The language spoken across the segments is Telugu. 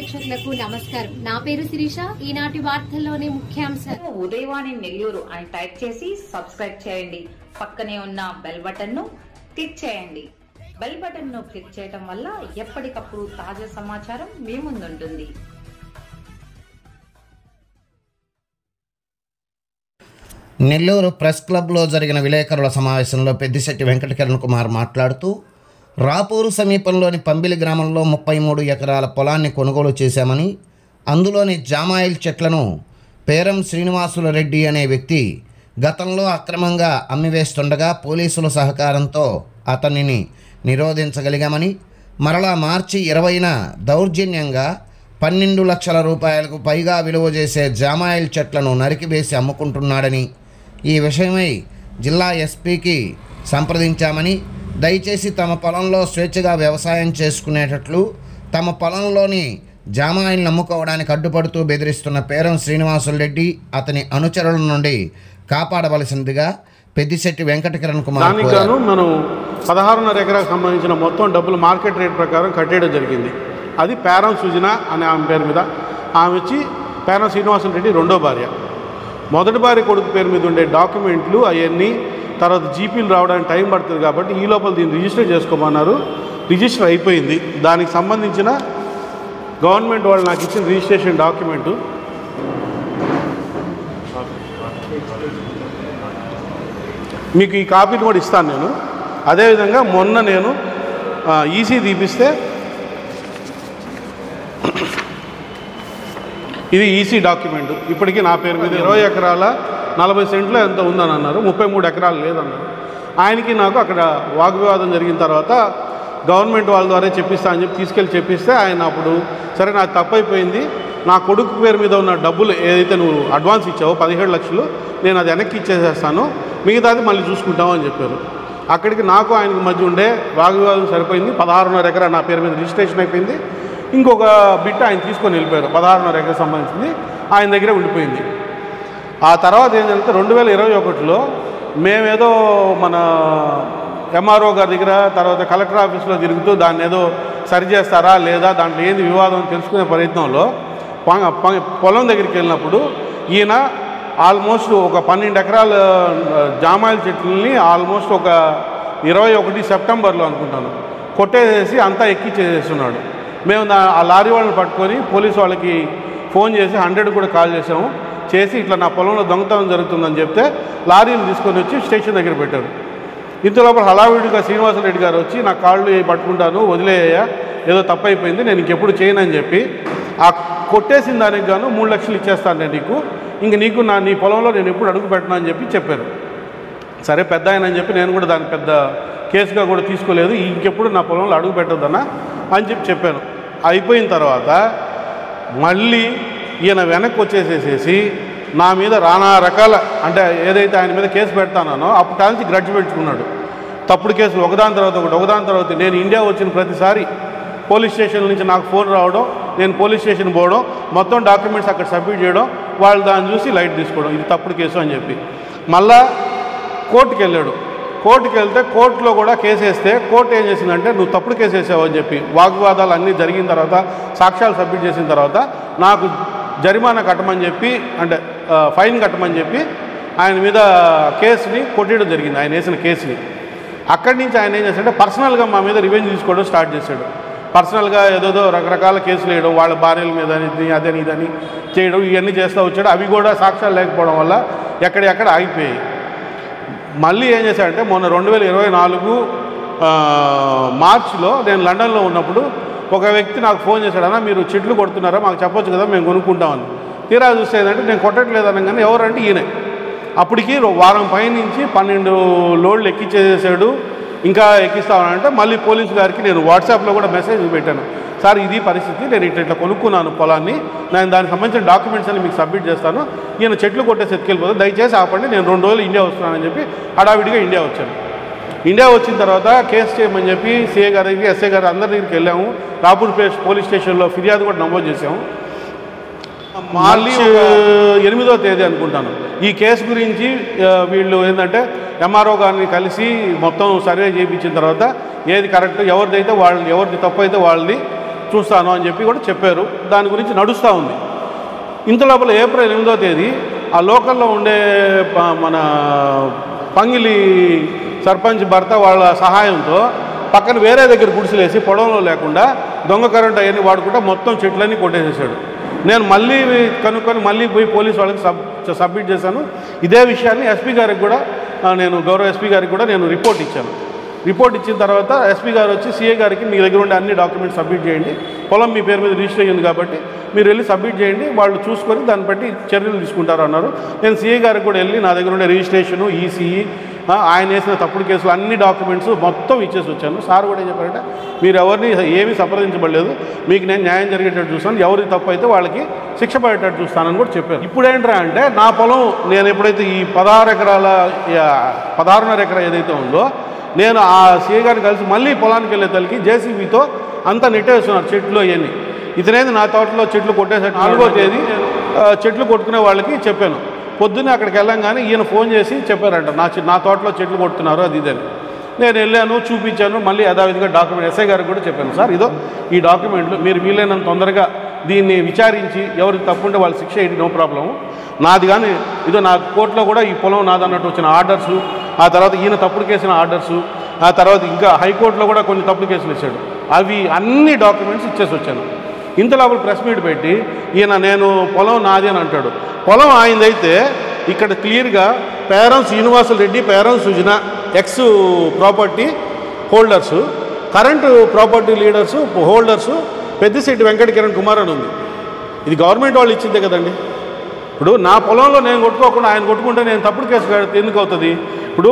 ప్రేక్షకులకు నమస్కారం. నా పేరు శిరీష. ఈనాటి వార్తల్లోని ముఖ్యాంశాలు. ఉదయవాణి నెల్లూరు అని టైప్ చేసి సబ్స్క్రైబ్ చేయండి. పక్కనే ఉన్న బెల్ బటన్ ను క్లిక్ చేయండి. బెల్ బటన్ ను క్లిక్ చేయడం వల్ల ఎప్పటికప్పుడు తాజా సమాచారం మీ ముందుంటుంది. నెల్లూరు ప్రెస్ క్లబ్లో జరిగిన విలేకరుల సమావేశంలో పెద్దిశెట్టి వెంకట కిరణ్ కుమార్ మాట్లాడుతూ, రాపూరు సమీపంలోని పంబిలి గ్రామంలో 33 ఎకరాల పొలాన్ని కొనుగోలు చేశామని, అందులోని జామాయిల్ చెట్లను పేరం శ్రీనివాసుల రెడ్డి అనే వ్యక్తి గతంలో అక్రమంగా అమ్మివేస్తుండగా పోలీసుల సహకారంతో అతనిని నిరోధించగలిగామని, మరలా మార్చి 20న దౌర్జన్యంగా 12 లక్షల రూపాయలకు పైగా విలువ చేసే జామాయిల్ చెట్లను నరికివేసి అమ్ముకుంటున్నాడని, ఈ విషయమై జిల్లా ఎస్పీకి సంప్రదించామని, దయచేసి తమ పొలంలో స్వేచ్ఛగా వ్యవసాయం చేసుకునేటట్లు తమ పొలంలోని జామాయిల్ని అమ్ముకోవడానికి అడ్డుపడుతూ బెదిరిస్తున్న పేరం శ్రీనివాసులు రెడ్డి అతని అనుచరుల నుండి కాపాడవలసిందిగా పెద్దిశెట్టి వెంకట కిరణ్ కుమార్ దానికిగాను మనం 16.5 ఎకరాకు సంబంధించిన మొత్తం డబ్బులు మార్కెట్ రేట్ ప్రకారం కట్టేయడం జరిగింది. అది పేరం సుజన అనే ఆమె పేరు మీద. ఆమె వచ్చి పేరం శ్రీనివాసులు రెడ్డి రెండో భార్య. మొదటి భార్య కొడుకు పేరు మీద ఉండే డాక్యుమెంట్లు అవన్నీ తర్వాత జీపీలు రావడానికి టైం పడుతుంది కాబట్టి ఈ లోపల దీన్ని రిజిస్టర్ చేసుకోమన్నారు. రిజిస్టర్ అయిపోయింది. దానికి సంబంధించిన గవర్నమెంట్ వాళ్ళు నాకు ఇచ్చిన రిజిస్ట్రేషన్ డాక్యుమెంటు మీకు ఈ కాపీని కూడా ఇస్తాను నేను. అదేవిధంగా మొన్న నేను ఈసీ తీపిస్తే ఇది ఈసీ డాక్యుమెంట్. ఇప్పటికీ నా పేరు మీద 20 ఎకరాల 40 సెంట్లు ఎంత ఉందని అన్నారు. 33 ఎకరాలు లేదన్నారు. ఆయనకి నాకు అక్కడ వాగ్వివాదం జరిగిన తర్వాత గవర్నమెంట్ వాళ్ళ ద్వారా చెప్పిస్తా అని చెప్పి తీసుకెళ్ళి చెప్పిస్తే ఆయన అప్పుడు సరే నాకు తప్పైపోయింది, నా కొడుకు పేరు మీద ఉన్న డబ్బులు ఏదైతే నువ్వు అడ్వాన్స్ ఇచ్చావో 17 లక్షలు నేను అది వెనక్కి ఇచ్చేసేస్తాను, మిగతాది మళ్ళీ చూసుకుంటాము అని చెప్పారు. అక్కడికి నాకు ఆయనకి మధ్య ఉండే వాగ్వివాదం సరిపోయింది. 16.5 ఎకరా నా పేరు మీద రిజిస్ట్రేషన్ అయిపోయింది. ఇంకొక బిట్ ఆయన తీసుకొని వెళ్ళిపోయారు. 16.5 ఎకరా సంబంధించింది ఆయన దగ్గరే ఉండిపోయింది. ఆ తర్వాత ఏంటంటే 2021లో మేమేదో మన ఎంఆర్ఓ గారి దగ్గర తర్వాత కలెక్టర్ ఆఫీస్లో తిరుగుతూ దాన్ని ఏదో సరి చేస్తారా లేదా దాంట్లో ఏంది వివాదం తెలుసుకునే ప్రయత్నంలో పొలం దగ్గరికి వెళ్ళినప్పుడు ఈయన ఆల్మోస్ట్ ఒక 12 ఎకరాల జామాయిల చెట్లని ఆల్మోస్ట్ ఒక 21 సెప్టెంబర్లో అనుకుంటాను కొట్టేసేసి అంతా ఎక్కిచ్చేస్తున్నాడు. మేము ఆ లారీ వాళ్ళని పట్టుకొని పోలీసు వాళ్ళకి ఫోన్ చేసి 100 కూడా కాల్ చేసాము. చేసి ఇట్లా నా పొలంలో దొంగతనం జరుగుతుందని చెప్తే లారీలు తీసుకొని వచ్చి స్టేషన్ దగ్గర పెట్టారు. ఇంతలోపల హడావిడిగా శ్రీనివాసరెడ్డి గారు వచ్చి నా కాళ్ళు పట్టుకుంటాను వదిలేయ్యా, ఏదో తప్పైపోయింది, నేను ఇంకెప్పుడు చేయనని చెప్పి ఆ కొట్టేసిన దానికి గాను 3 లక్షలు ఇచ్చేస్తాను నేను నీకు, ఇంక నీకు నీ పొలంలో నేను ఎప్పుడు అడుగు పెట్టను అని చెప్పారు. సరే పెద్ద ఆయన అని చెప్పి నేను కూడా దాన్ని పెద్ద కేసుగా కూడా తీసుకోలేదు, ఇంకెప్పుడు నా పొలంలో అడుగు పెట్టొద్దన్నా అని చెప్పాను. అయిపోయిన తర్వాత మళ్ళీ ఈయన వెనక్కి వచ్చేసేసేసి నా మీద రానా రకాల అంటే ఏదైతే ఆయన మీద కేసు పెడతానో అప్పుడు నుంచి గ్రడ్జ్ పెట్టుకున్నాడు. తప్పుడు కేసులు ఒకదాని తర్వాత ఒకటి. నేను ఇండియా వచ్చిన ప్రతిసారి పోలీస్ స్టేషన్ నుంచి నాకు ఫోన్ రావడం, నేను పోలీస్ స్టేషన్ పోవడం, మొత్తం డాక్యుమెంట్స్ అక్కడ సబ్మిట్ చేయడం, వాళ్ళు దాన్ని చూసి లైట్ తీసుకోవడం, ఇది తప్పుడు కేసు అని చెప్పి మళ్ళా కోర్టుకు వెళ్ళాడు. కోర్టుకు వెళ్తే కోర్టులో కూడా కేసు వేస్తే కోర్టు ఏం చేసిందంటే నువ్వు తప్పుడు కేసు వేసావు అని చెప్పి వాగ్వాదాలు అన్నీ జరిగిన తర్వాత సాక్ష్యాలు సబ్మిట్ చేసిన తర్వాత నాకు జరిమానా కట్టమని చెప్పి అంటే ఫైన్ కట్టమని చెప్పి ఆయన మీద కేసుని కొట్టేయడం జరిగింది. ఆయన వేసిన కేసుని అక్కడి నుంచి ఆయన ఏం చేశాడంటే పర్సనల్గా మా మీద రివెంజ్ తీసుకోవడం స్టార్ట్ చేశాడు. పర్సనల్గా ఏదోదో రకరకాల కేసులు వేయడం, వాళ్ళ భార్యల మీద అదని ఇదని చేయడం, ఇవన్నీ చేస్తూ వచ్చాడు. అవి కూడా సాక్ష్యాలు లేకపోవడం వల్ల ఎక్కడెక్కడ ఆగిపోయాయి. మళ్ళీ ఏం చేశాడంటే మొన్న 2024 మార్చిలో నేను లండన్లో ఉన్నప్పుడు ఒక వ్యక్తి నాకు ఫోన్ చేశాడు, అన్న మీరు చెట్లు కొడుతున్నారా, మాకు చెప్పొచ్చు కదా మేము కొనుక్కుంటామని. తీరా చూస్తే ఏంటంటే నేను కొట్టట్లేదు అనగానే ఎవరంటే ఈయనే. అప్పటికి వారం పైనుంచి 12 లోడ్లు ఎక్కించేసాడు. ఇంకా ఎక్కిస్తామనంటే మళ్ళీ పోలీసు గారికి నేను వాట్సాప్లో కూడా మెసేజ్ పెట్టాను, సార్ ఇది పరిస్థితి, నేను ఇట్లా కొనుక్కున్నాను పొలాన్ని, నేను దానికి సంబంధించిన డాక్యుమెంట్స్ అని మీకు సబ్మిట్ చేస్తాను, ఈయన చెట్లు కొట్టేసి ఎత్తుకెళ్ళిపోతే దయచేసి ఆపండి, నేను 2 రోజులు ఇండియా వస్తున్నానని చెప్పి హడావిడిగా ఇండియా వచ్చాను. ఇండియా వచ్చిన తర్వాత కేసు చేయమని చెప్పి సిఏ గారికి ఎస్ఐ గారు అందరి దగ్గరికి వెళ్ళాము. రాపూర్ పోలీస్ స్టేషన్లో ఫిర్యాదు కూడా నమోదు చేసాము. మళ్ళీ 8వ తేదీ అనుకుంటాను ఈ కేసు గురించి వీళ్ళు ఏంటంటే ఎంఆర్ఓ గారిని కలిసి మొత్తం సర్వే చేయించిన తర్వాత ఏది కరెక్ట్ ఎవరిదైతే వాళ్ళని, ఎవరిది తప్పు అయితే వాళ్ళని చూస్తాను అని చెప్పి కూడా చెప్పారు. దాని గురించి నడుస్తూ ఉంది. ఇంత లోపల ఏప్రిల్ 8వ తేదీ ఆ లోకల్లో ఉండే మన పంగిలి సర్పంచ్ భర్త వాళ్ళ సహాయంతో పక్కన వేరే దగ్గర గుడిసెలేసి పొలంలో లేకుండా దొంగ కరెంట్ అవన్నీ వాడుకుంటా మొత్తం చెట్లన్నీ కొట్టేసేసాడు. నేను మళ్ళీ కనుక్కొని మళ్ళీ పోయి పోలీస్ వాళ్ళకి సబ్మిట్ చేశాను. ఇదే విషయాన్ని ఎస్పీ గారికి కూడా నేను గౌరవ ఎస్పీ గారికి కూడా నేను రిపోర్ట్ ఇచ్చాను. రిపోర్ట్ ఇచ్చిన తర్వాత ఎస్పీ గారు వచ్చి సీఏ గారికి మీ దగ్గర ఉండే అన్ని డాక్యుమెంట్స్ సబ్మిట్ చేయండి, పొలం మీ పేరు మీద రిజిస్టర్ అయ్యింది కాబట్టి మీరు వెళ్ళి సబ్మిట్ చేయండి, వాళ్ళు చూసుకొని దాన్ని బట్టి చర్యలు తీసుకుంటారు అన్నారు. నేను సీఏ గారికి కూడా వెళ్ళి నా దగ్గర ఉండే రిజిస్ట్రేషను, ఈసీఈ, ఆయన వేసిన తప్పుడు కేసులు అన్ని డాక్యుమెంట్స్ మొత్తం ఇచ్చేసి వచ్చాను. సార్ కూడా ఏం చెప్పారంటే మీరు ఎవరిని ఏమీ సంప్రదించబడలేదు, మీకు నేను న్యాయం జరిగేటట్టు చూస్తాను, ఎవరికి తప్పు అయితే వాళ్ళకి శిక్ష పడేటట్టు చూస్తానని కూడా చెప్పారు. ఇప్పుడు ఏంట్రా అంటే నా పొలం నేను ఎప్పుడైతే ఈ 16.5 ఎకరా ఏదైతే ఉందో నేను ఆ సీఏ గారిని కలిసి మళ్ళీ పొలానికి వెళ్ళే తల్లికి జేసీబీతో అంతా నెట్టేస్తున్నారు చెట్లు అవన్నీ. ఇతనేది నా తోటలో చెట్లు కొట్టేసాడు. 4వ తేదీ చెట్లు కొట్టుకునే వాళ్ళకి చెప్పాను. పొద్దున్నే అక్కడికి వెళ్ళంగానే ఈయన ఫోన్ చేసి చెప్పారంట నా తోటలో చెట్లు కొడుతున్నారు అది ఇదని. నేను వెళ్ళాను, చూపించాను, మళ్ళీ యథావిధిగా డాక్యుమెంట్ ఎస్ఐ గారికి కూడా చెప్పాను. సార్ ఇదో ఈ డాక్యుమెంట్లు మీరు వీలైనంత తొందరగా దీన్ని విచారించి ఎవరికి తప్పుంటే వాళ్ళు శిక్ష వేయండి, నో ప్రాబ్లం. నాది కానీ ఇదో నా కోర్టులో కూడా ఈ పొలం నాదన్నట్టు వచ్చిన ఆర్డర్సు, ఆ తర్వాత ఈయన తప్పుడు కేసిన ఆర్డర్సు, ఆ తర్వాత ఇంకా హైకోర్టులో కూడా కొన్ని తప్పుడు కేసులు ఇచ్చాడు. అవి అన్ని డాక్యుమెంట్స్ ఇచ్చేసి వచ్చాను. ఇంత లోపల ప్రెస్ మీట్ పెట్టి ఈయన నేను పొలం నాది అని అంటాడు. పొలం ఆయనదైతే ఇక్కడ క్లియర్గా Peram Srinivasulu Reddy, Peram Sujana ex property holders, current property leaders holders Peddishetti Venkata Kiran Kumar అని ఉంది. ఇది గవర్నమెంట్ వాళ్ళు ఇచ్చిందే కదండి. ఇప్పుడు నా పొలంలో నేను కొట్టుకోకుండా ఆయన కొట్టుకుంటే నేను తప్పుడు కేసు ఎందుకు అవుతుంది? ఇప్పుడు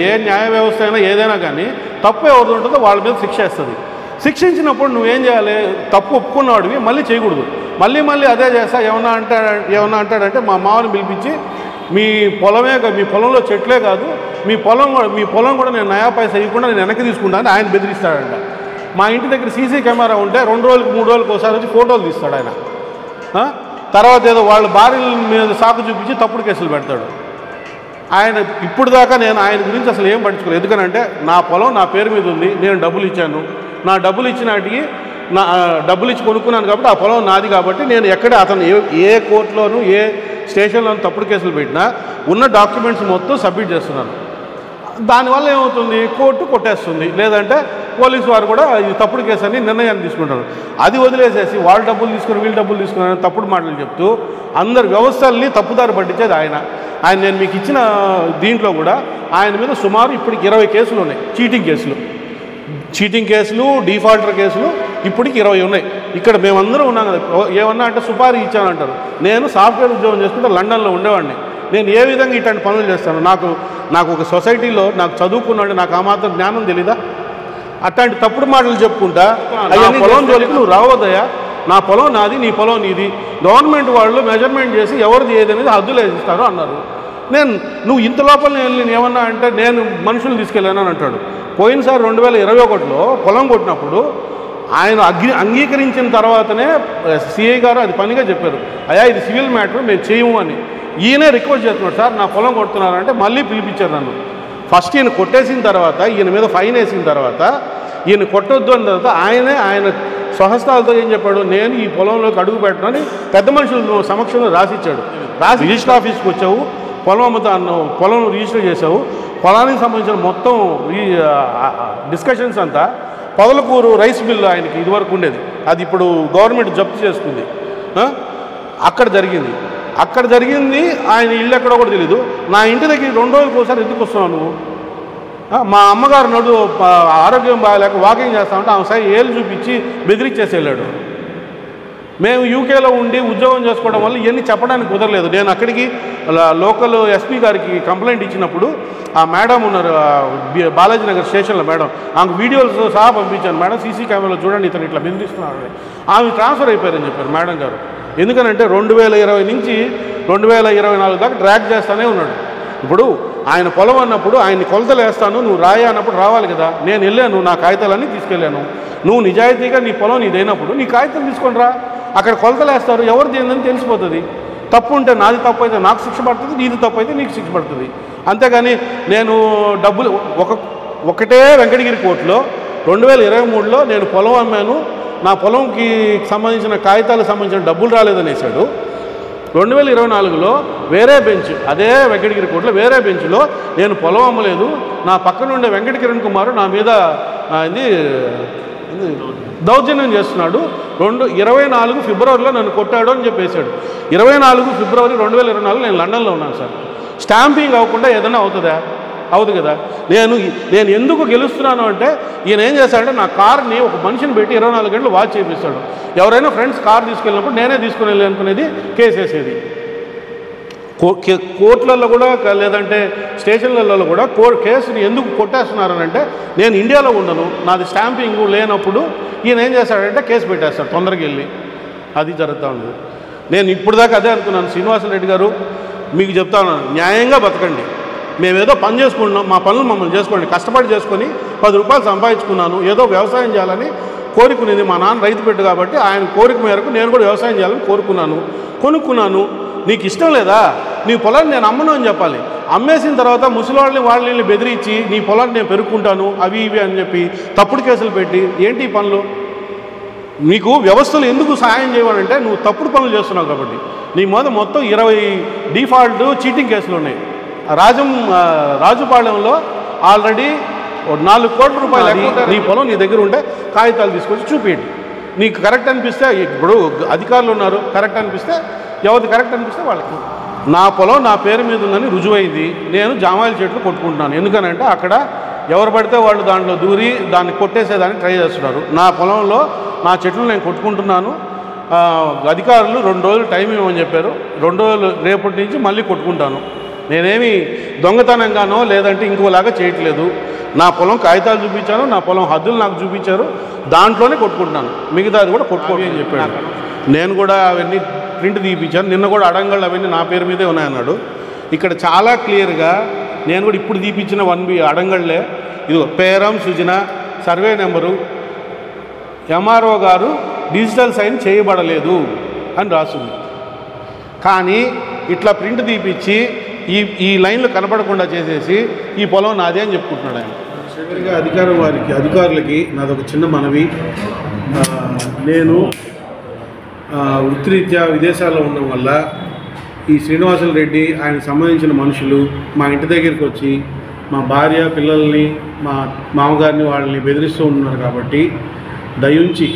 ఏ న్యాయ వ్యవస్థ అయినా ఏదైనా కానీ తప్పు ఎవరిది ఉంటుందో వాళ్ళ మీద శిక్ష వేస్తుంది. శిక్షించినప్పుడు నువ్వేం చేయాలి? తప్పు ఒప్పుకున్నవాడివి మళ్ళీ చేయకూడదు. మళ్ళీ అదే చేస్తా ఏమన్నా అంటాడంటే మా మామని పిలిపించి మీ పొలంలో చెట్లే కాదు మీ పొలం కూడా నేను నయా పైసా ఇవ్వకుండా నేను వెనక్కి తీసుకుంటానని ఆయన బెదిరిస్తాడంట. మా ఇంటి దగ్గర సీసీ కెమెరా ఉంటే 2 రోజులకు 3 రోజులకు ఒకసారి వచ్చి ఫోటోలు తీస్తాడు ఆయన. తర్వాత ఏదో వాళ్ళ భార్యల మీద సాకు చూపించి తప్పుడు కేసులు పెడతాడు. ఆయన ఇప్పుడు దాకా నేను ఆయన గురించి అసలు ఏం పట్టించుకోలేదు. ఎందుకనంటే నా పొలం నా పేరు మీద ఉంది, నేను డబ్బులు ఇచ్చాను, నా డబ్బులు ఇచ్చినాటికి నా డబ్బులు ఇచ్చి కొనుక్కున్నాను కాబట్టి ఆ పొలం నాది కాబట్టి నేను ఎక్కడ అతను ఏ కోర్టులోనూ ఏ స్టేషన్లోనూ తప్పుడు కేసులు పెట్టినా ఉన్న డాక్యుమెంట్స్ మొత్తం సబ్మిట్ చేస్తున్నాను. దానివల్ల ఏమవుతుంది? కోర్టు కొట్టేస్తుంది, లేదంటే పోలీసు వారు కూడా ఇది తప్పుడు కేసు అని నిర్ణయాన్ని తీసుకుంటారు. అది వదిలేసేసి వాళ్ళు డబ్బులు తీసుకుని వీళ్ళు డబ్బులు తీసుకున్నారని తప్పుడు మాటలు చెప్తూ అందరు వ్యవస్థల్ని తప్పుదారి పట్టించేది ఆయన. నేను మీకు ఇచ్చిన దీంట్లో కూడా ఆయన మీద సుమారు ఇప్పటికి 20 కేసులు ఉన్నాయి. చీటింగ్ కేసులు, డిఫాల్టర్ కేసులు ఇప్పటికి 20 ఉన్నాయి. ఇక్కడ మేమందరం ఉన్నాం కదా. ఏమన్నా అంటే సుపారీ ఇచ్చానంటారు. నేను సాఫ్ట్వేర్ ఉద్యోగం చేసుకుంటే లండన్లో ఉండేవాడిని. నేను ఏ విధంగా ఇట్లాంటి పనులు చేస్తాను? నాకు ఒక సొసైటీలో నాకు చదువుకున్నాడు, నాకు ఆ మాత్రం జ్ఞానం తెలీదా? అట్లాంటి తప్పుడు మాటలు చెప్పుకుంటా అయ్యా పొలం జోలికి నువ్వు రావద్దయా, నా పొలం నాది, నీ పొలం నీది, గవర్నమెంట్ వాళ్ళు మెజర్మెంట్ చేసి ఎవరిది ఏదనేది హద్దులు వేసిస్తారు అన్నారు. నువ్వు ఇంత లోపల నేను ఏమన్నా అంటే నేను మనుషులు తీసుకెళ్ళాను అని అంటాడు. పోయినసారి 2021లో పొలం కొట్టినప్పుడు ఆయన అంగీకరించిన తర్వాతనే సిఐ గారు అది పనిగా చెప్పారు, అయ్యా ఇది సివిల్ మ్యాటర్ మేము చేయము అని. ఈయనే రిక్వెస్ట్ చేస్తున్నాడు, సార్ నా పొలం కొడుతున్నారంటే మళ్ళీ పిలిపించారు నన్ను. ఫస్ట్ ఈయన కొట్టేసిన తర్వాత ఈయన మీద ఫైన్ వేసిన తర్వాత ఈయన కొట్టొద్దు అన్న తర్వాత ఆయన స్వహస్తాలతో ఏం చెప్పాడు, నేను ఈ పొలంలోకి అడుగు పెట్టనని పెద్ద మనుషుల సమక్షంలో రాసిచ్చాడు. రిజిస్టర్ ఆఫీస్కి వచ్చావు, పొలం రిజిస్టర్ చేసావు, పొలానికి సంబంధించిన మొత్తం ఈ డిస్కషన్స్ అంతా పొదలకూరు రైస్ మిల్లు ఆయనకి ఇదివరకు ఉండేది, అది ఇప్పుడు గవర్నమెంట్ జప్తు చేసుకుంది. అక్కడ జరిగింది ఆయన ఇల్లు ఎక్కడో కూడా తెలీదు. నా ఇంటి దగ్గర 2 రోజులకు ఒకసారి ఎందుకు వస్తున్నావు నువ్వు? మా అమ్మగారు ఆరోగ్యం బాగాలేక వాకింగ్ చేస్తామంటే ఆమె సై ఏళ్ళు చూపించి బెదిరించేసి వెళ్ళాడు. మేము యూకేలో ఉండి ఉద్యోగం చేసుకోవడం వల్ల ఇవన్నీ చెప్పడానికి కుదరలేదు. నేను అక్కడికి లోకల్ ఎస్పీ గారికి కంప్లైంట్ ఇచ్చినప్పుడు ఆ మేడం ఉన్నారు బాలాజీ నగర్ స్టేషన్లో మేడం, ఆమెకు వీడియోస్ సహా పంపించాను. మేడం సీసీ కెమెరాలో చూడండి ఇతను ఇట్లా బెదిరిస్తున్నాడు. ఆమె ట్రాన్స్ఫర్ అయిపోయారని చెప్పారు మేడం గారు. ఎందుకనంటే 2020 నుంచి 2024 దాకా డ్రాగ్ చేస్తూనే ఉన్నాడు. ఇప్పుడు ఆయన పొలం అన్నప్పుడు ఆయన్ని కొలతలు వేస్తాను, నువ్వు రాయా అన్నప్పుడు రావాలి కదా. నేను వెళ్ళాను, నా కాగితాలన్నీ తీసుకెళ్ళాను. నువ్వు నిజాయితీగా నీ పొలం నీదైనప్పుడు నీ కాగితాలు తీసుకొని రా, అక్కడ కొలతలు వేస్తారు, ఎవరిది ఏందని తెలిసిపోతుంది. తప్పు ఉంటే నాది తప్పు అయితే నాకు శిక్ష పడుతుంది, నీది తప్పు అయితే నీకు శిక్ష పడుతుంది. అంతేగాని నేను డబ్బులు ఒకటే వెంకటగిరి కోర్టులో 2023లో నేను పొలం అమ్మాను, నా పొలంకి సంబంధించిన కాగితాలకు సంబంధించిన డబ్బులు రాలేదనేసాడు. 2024లో వేరే బెంచ్, అదే వెంకటగిరి కోర్టులో వేరే బెంచ్లో నేను పొలం అమ్మలేదు, నా పక్కన ఉండే వెంకట కిరణ్ కుమార్ నా మీద దౌర్జన్యం చేస్తున్నాడు, 24 ఫిబ్రవరిలో నన్ను కొట్టాడు అని చెప్పేశాడు. 24 ఫిబ్రవరి 2024 నేను లండన్లో ఉన్నాను సార్. స్టాంపింగ్ అవ్వకుండా ఏదైనా అవుతుందా? అవుతుంది కదా. నేను ఎందుకు గెలుస్తున్నాను అంటే ఈయన ఏం చేశాడంటే నా కార్ని ఒక మనిషిని పెట్టి 24 గంటలు వాచ్ చేపిస్తాడు. ఎవరైనా ఫ్రెండ్స్ కార్ తీసుకెళ్ళినప్పుడు నేనే తీసుకుని వెళ్ళి అనుకునేది కేసు వేసేది. కోర్టులలో కూడా లేదంటే స్టేషన్లలో కూడా కేసుని ఎందుకు కొట్టేస్తున్నారనంటే నేను ఇండియాలో ఉండను, నాది స్టాంపింగ్ లేనప్పుడు ఈయన ఏం చేస్తాడంటే కేసు పెట్టేస్తాడు తొందరగా వెళ్ళి. అది జరుగుతూ ఉంది. నేను ఇప్పుడు దాకా అదే అనుకున్నాను, శ్రీనివాసరెడ్డి గారు మీకు చెప్తా ఉన్నాను, న్యాయంగా బతకండి. మేమేదో పని చేసుకుంటున్నాం, మా పనులు మమ్మల్ని చేసుకోండి, కష్టపడి చేసుకొని 10 రూపాయలు సంపాదించుకున్నాను, ఏదో వ్యవసాయం చేయాలని కోరుకునేది. మా నాన్న రైతు పెట్టు కాబట్టి ఆయన కోరిక మేరకు నేను కూడా వ్యవసాయం చేయాలని కొనుక్కున్నాను. నీకు ఇష్టం లేదా? నీ పొలాన్ని నేను అమ్మను అని చెప్పాలి. అమ్మేసిన తర్వాత వాళ్ళని బెదిరించి నీ పొలాన్ని నేను పెరుక్కుంటాను అవి ఇవి అని చెప్పి తప్పుడు కేసులు పెట్టి ఏంటి ఈ పనులు? నీకు వ్యవస్థలు ఎందుకు సహాయం చేయమనంటే నువ్వు తప్పుడు పనులు చేస్తున్నావు కాబట్టి. నీ మొత్తం 20 డిఫాల్ట్ చీటింగ్ కేసులు ఉన్నాయి. రాజుపాళెంలో ఆల్రెడీ 4 కోట్ల రూపాయలు నీ పొలం నీ దగ్గర ఉంటే కాగితాలు తీసుకొచ్చి చూపించండి. నీకు కరెక్ట్ అనిపిస్తే, ఇప్పుడు అధికారులు ఉన్నారు, కరెక్ట్ అనిపిస్తే ఎవరిది కరెక్ట్ అనిపిస్తే వాళ్ళకి. నా పొలం నా పేరు మీద ఉందని రుజువైంది. నేను జామాయిల చెట్లు కొట్టుకుంటున్నాను. ఎందుకనంటే అక్కడ ఎవరు పడితే వాళ్ళు దాంట్లో దూరి దాన్ని కొట్టేసేదాన్ని ట్రై చేస్తున్నారు. నా పొలంలో నా చెట్లు నేను కొట్టుకుంటున్నాను. అధికారులు 2 రోజులు టైం ఇవ్వమని చెప్పారు. 2 రోజులు రేపటి నుంచి మళ్ళీ కొట్టుకుంటాను. నేనేమి దొంగతనంగానో లేదంటే ఇంకోలాగా చేయట్లేదు. నా పొలం కాగితాలు చూపించాను, నా పొలం హద్దులు నాకు చూపించారు, దాంట్లోనే కొట్టుకుంటున్నాను. మిగతాది కూడా కొట్టుకోవాలి అని చెప్పాడు. నేను కూడా అవన్నీ ప్రింట్ తీపించాను. నిన్న కూడా అడంగళ్ళు అవన్నీ నా పేరు మీదే ఉన్నాయన్నాడు. ఇక్కడ చాలా క్లియర్గా నేను కూడా ఇప్పుడు తీపించిన 1B అడంగళ్ళే. ఇదిగో పేరం సృజన, సర్వే నెంబరు, ఎంఆర్ఓ గారు డిజిటల్ సైన్ చేయబడలేదు అని రాస్తుంది. కానీ ఇట్లా ప్రింట్ తీపిచ్చి ఈ లైన్లు కనపడకుండా చేసేసి ఈ పొలం నాదే అని చెప్పుకుంటున్నాడు ఆయన. చివరిగా అధికారులకి నాదొక చిన్న మనవి. నేను వృత్తిరీత్యా విదేశాల్లో ఉండడం వల్ల ఈ శ్రీనివాసులు రెడ్డి ఆయనకు సంబంధించిన మనుషులు మా ఇంటి దగ్గరికి వచ్చి మా భార్య పిల్లల్ని మా మామగారిని వాళ్ళని బెదిరిస్తూ ఉంటున్నారు. కాబట్టి దయించి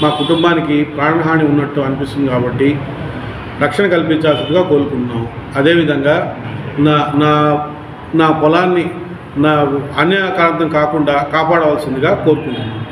మా కుటుంబానికి ప్రాణహాని ఉన్నట్టు అనిపిస్తుంది కాబట్టి రక్షణ కల్పించాల్సిందిగా కోరుకుంటున్నాం. అదేవిధంగా నా పొలాన్ని నా అన్యాయకారణం కాకుండా కాపాడవలసిందిగా కోరుకుంటున్నాను.